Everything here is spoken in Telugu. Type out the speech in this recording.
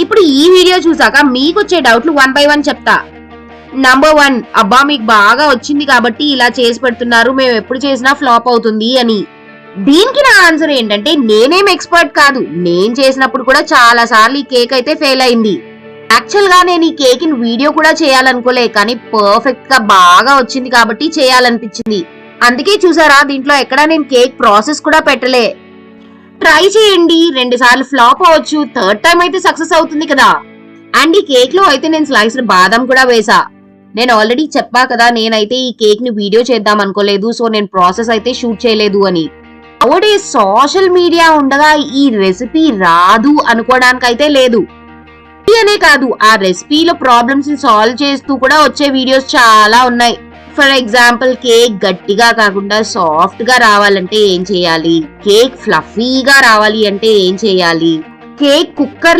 ఇప్పుడు ఈ వీడియో చూసాక మీకు వచ్చే డౌట్లు 1 by 1 చెప్తా. నంబర్ 1, అబ్బా మీకు బాగా వచ్చింది కాబట్టి ఇలా చేసి పెడుతున్నారు, మేము ఎప్పుడు చేసినా ఫ్లాప్ అవుతుంది అని. దీనికి నా ఆన్సర్ ఏంటంటే, నేనేం ఎక్స్పర్ట్ కాదు, నేను చేసినప్పుడు కూడా చాలా సార్లు ఈ కేక్ అయితే ఫెయిల్ అయింది. యాక్చువల్ గా నేను ఈ కేక్ ని వీడియో కూడా చేయాలనుకోలే, కానీ పర్ఫెక్ట్ గా బాగా వచ్చింది కాబట్టి చేయాలనిపించింది. అందుకే చూసారా, దీంట్లో ఎక్కడా నేను కేక్ ప్రాసెస్ కూడా పెట్టలే. ట్రై చేయండి, 2 సార్లు ఫ్లాప్ అవ్వచ్చు, 3rd టైం అయితే సక్సెస్ అవుతుంది కదా. అండ్ ఈ కేక్ లో అయితే నేను స్లైస్డ్ బాదం కూడా వేసా. నేను ఆల్రెడీ చెప్పా కదా, నేనైతే ఈ కేక్ ని వీడియో చేద్దాం అనుకోలేదు, సో నేను ప్రాసెస్ అయితే షూట్ చేయలేదు అని. అవుడే సోషల్ మీడియా ఉండగా ఈ రెసిపీ రాదు అనుకోవడానికైతే లేదు. అనే కాదు, ఆ రెసిపీలో ప్రాబ్లమ్స్ ని సాల్వ్ చేస్తూ కూడా వచ్చే వీడియోస్ చాలా ఉన్నాయి. ఫర్ ఎగ్జాంపుల్, కేక్ గట్టిగా కాకుండా సాఫ్ట్ గా రావాలంటే ఏం చేయాలి, కేక్ ఫ్లఫీగా రావాలి అంటే ఏం చేయాలి, కేక్ కుక్కర్